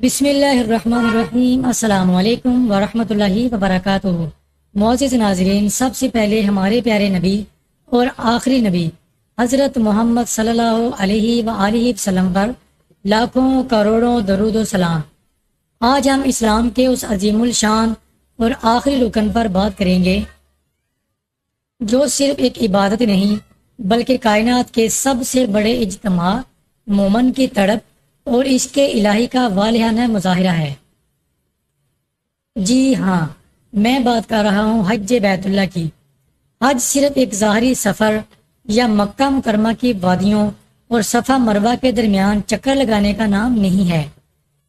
بسم اللہ الرحمن الرحیم۔ السلام علیکم ورحمۃ اللہ وبرکاتہ۔ معزز ناظرین، سب سے پہلے ہمارے پیارے نبی اور آخری نبی حضرت محمد صلی اللہ علیہ وآلہ وسلم پر لاکھوں کروڑوں درود و سلام۔ آج ہم اسلام کے اس عظیم الشان اور آخری رکن پر بات کریں گے جو صرف ایک عبادت نہیں بلکہ کائنات کے سب سے بڑے اجتماع مومن کی تڑپ اور عشق الہی کا والہانہ مظاہرہ ہے۔ جی ہاں، میں بات کر رہا ہوں حج بیت اللہ کی۔ حج صرف ایک ظاہری سفر یا مکہ مکرمہ کی وادیوں اور صفا مروہ کے درمیان چکر لگانے کا نام نہیں ہے۔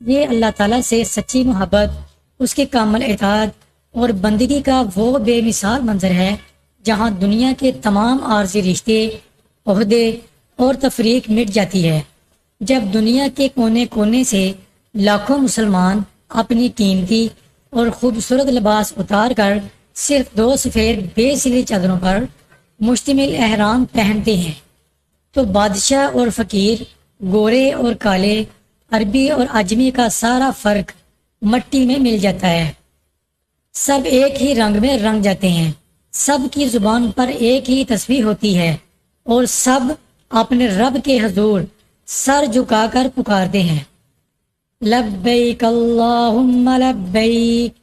یہ اللہ تعالیٰ سے سچی محبت، اس کے کامل اطاعت اور بندگی کا وہ بے مثال منظر ہے جہاں دنیا کے تمام عارضی رشتے، عہدے اور تفریق مٹ جاتی ہے۔ جب دنیا کے کونے کونے سے لاکھوں مسلمان اپنی قیمتی اور خوبصورت لباس اتار کر صرف 2 سفید بے سلی چادروں پر مشتمل احرام پہنتے ہیں تو بادشاہ اور فقیر، گورے اور کالے، عربی اور عجمی کا سارا فرق مٹی میں مل جاتا ہے۔ سب ایک ہی رنگ میں رنگ جاتے ہیں، سب کی زبان پر ایک ہی تسبیح ہوتی ہے اور سب اپنے رب کے حضور سر جھکا کر پکارتے ہیں، لبیک اللہم لبیک،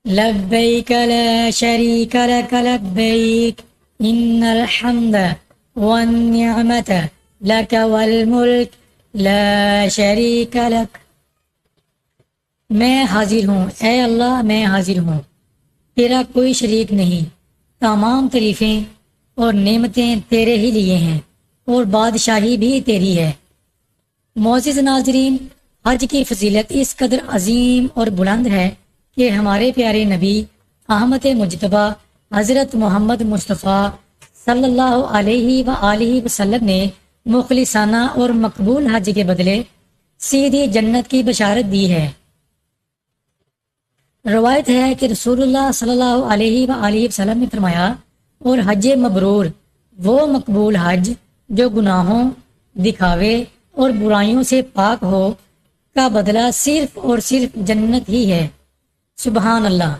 لبیک لا شریک لک لبیک، ان الحمد والنعمت لک والملک لا شریک لک۔ میں حاضر ہوں، اے اللہ میں حاضر ہوں، تیرا کوئی شریک نہیں، تمام تعریفیں اور نعمتیں تیرے ہی لیے ہیں اور بادشاہی بھی تیری ہے۔ معزز ناظرین، حج کی فضیلت اس قدر عظیم اور بلند ہے کہ ہمارے پیارے نبی احمد مجتبیٰ حضرت محمد مصطفیٰ صلی اللہ علیہ وآلہ وسلم نے مخلصانہ اور مقبول حج کے بدلے سیدھی جنت کی بشارت دی ہے۔ روایت ہے کہ رسول اللہ صلی اللہ علیہ وآلہ وسلم نے فرمایا، اور حج مبرور وہ مقبول حج جو گناہوں، دکھاوے اور برائیوں سے پاک ہو کا بدلہ صرف اور صرف جنت ہی ہے۔ سبحان اللہ!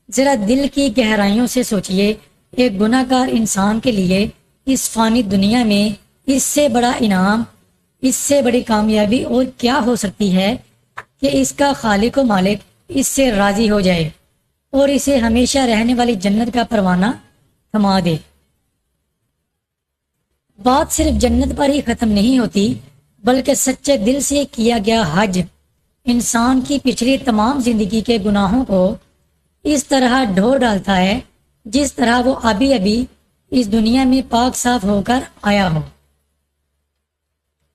ذرا دل کی گہرائیوں سے سوچئے، ایک گناہ گار انسان کے لیے اس فانی دنیا میں اس سے بڑا انعام، اس سے بڑی کامیابی اور کیا ہو سکتی ہے کہ اس کا خالق و مالک اس سے راضی ہو جائے اور اسے ہمیشہ رہنے والی جنت کا پروانہ تھما دے۔ بات صرف جنت پر ہی ختم نہیں ہوتی بلکہ سچے دل سے کیا گیا حج انسان کی پچھلی تمام زندگی کے گناہوں کو اس طرح ڈھو ڈالتا ہے جس طرح وہ ابھی اس دنیا میں پاک صاف ہو کر آیا ہو۔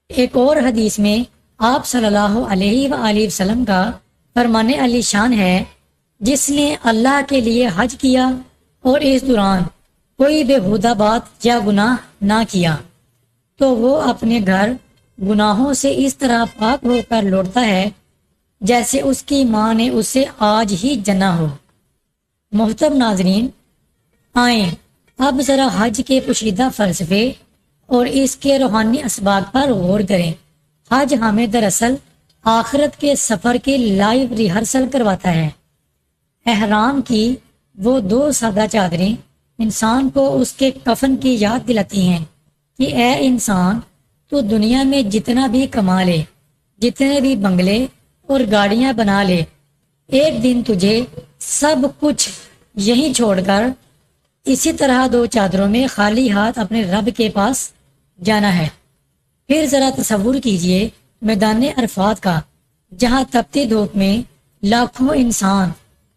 ایک اور حدیث میں آپ صلی اللہ علیہ وآلہ وسلم کا فرمان علی شان ہے، جس نے اللہ کے لیے حج کیا اور اس دوران کوئی بےہودہ بات یا گناہ نہ کیا تو وہ اپنے گھر گناہوں سے اس طرح پاک ہو کر لوٹتا ہے جیسے اس کی ماں نے اسے آج ہی جنا ہو۔ محترم ناظرین، آئیں اب ذرا حج کے پوشیدہ فلسفے اور اس کے روحانی اسباق پر غور کریں۔ حج ہمیں دراصل آخرت کے سفر کی لائیو ریہرسل کرواتا ہے۔ احرام کی وہ 2 سادہ چادریں انسان کو اس کے کفن کی یاد دلاتی ہیں کہ اے انسان، تو دنیا میں جتنا بھی کما لے، جتنے بھی بنگلے اور گاڑیاں بنا لے، ایک دن تجھے سب کچھ یہیں چھوڑ کر اسی طرح 2 چادروں میں خالی ہاتھ اپنے رب کے پاس جانا ہے۔ پھر ذرا تصور کیجئے میدان عرفات کا، جہاں تپتی دھوپ میں لاکھوں انسان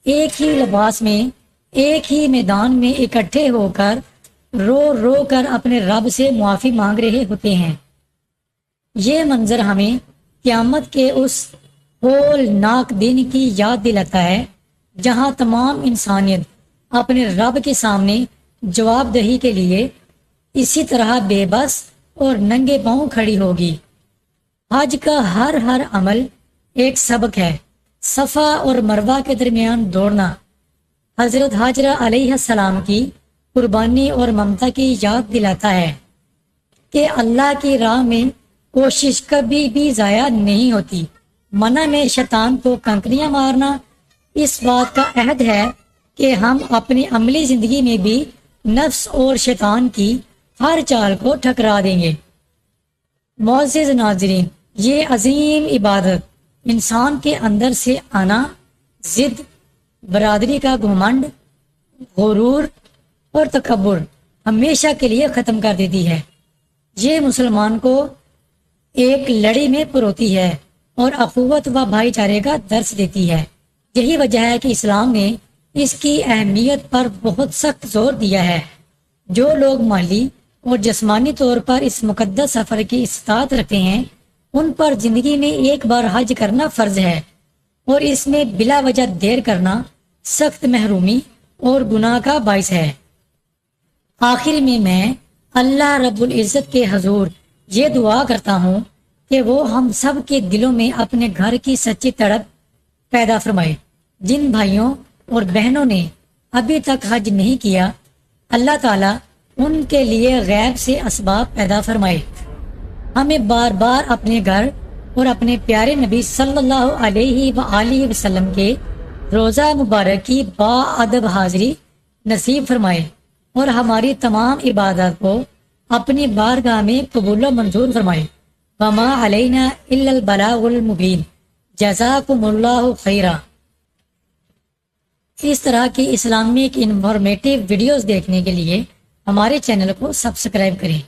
ایک ہی لباس میں ایک ہی میدان میں اکٹھے ہو کر رو رو کر اپنے رب سے معافی مانگ رہے ہوتے ہیں۔ یہ منظر ہمیں قیامت کے اس ہولناک دن کی یاد دلاتا ہے جہاں تمام انسانیت اپنے رب کے سامنے جواب دہی کے لیے اسی طرح بے بس اور ننگے پاؤں کھڑی ہوگی۔ حج کا ہر عمل ایک سبق ہے۔ صفا اور مروہ کے درمیان دوڑنا حضرت ہاجرہ علیہ السلام کی قربانی اور ممتا کی یاد دلاتا ہے کہ اللہ کی راہ میں کوشش کبھی بھی ضائع نہیں ہوتی منع میں شیطان کو کنکریاں مارنا اس بات کا عہد ہے کہ ہم اپنی عملی زندگی میں بھی نفس اور شیطان کی ہر چال کو ٹھکرا دیں گے۔ معزز ناظرین، یہ عظیم عبادت انسان کے اندر سے آنا، ضد، برادری کا گھمنڈ، غرور اور تکبر ہمیشہ کے لیے ختم کر دیتی ہے۔ یہ مسلمان کو ایک لڑی میں پروتی ہے اور اخوت و بھائی چارے کا درس دیتی ہے۔ یہی وجہ ہے کہ اسلام نے اس کی اہمیت پر بہت سخت زور دیا ہے۔ جو لوگ مالی اور جسمانی طور پر اس مقدس سفر کی استطاعت رکھتے ہیں، ان پر زندگی میں ایک بار حج کرنا فرض ہے، اور اس میں بلا وجہ دیر کرنا سخت محرومی اور گناہ کا باعث ہے۔ آخر میں اللہ رب العزت کے حضور یہ دعا کرتا ہوں کہ وہ ہم سب کے دلوں میں اپنے گھر کی سچی تڑپ پیدا فرمائے۔ جن بھائیوں اور بہنوں نے ابھی تک حج نہیں کیا، اللہ تعالیٰ ان کے لیے غیب سے اسباب پیدا فرمائے۔ ہمیں بار بار اپنے گھر اور اپنے پیارے نبی صلی اللہ علیہ وآلہ وسلم کے روزہ مبارک کی باادب حاضری نصیب فرمائے، اور ہماری تمام عبادات کو اپنی بارگاہ میں قبول و منظور فرمائے۔ وما علینا الا البلاغ المبین، جزاکم اللہ خیرا۔ اس طرح کی اسلامک انفارمیٹیو ویڈیوز دیکھنے کے لیے ہمارے چینل کو سبسکرائب کریں۔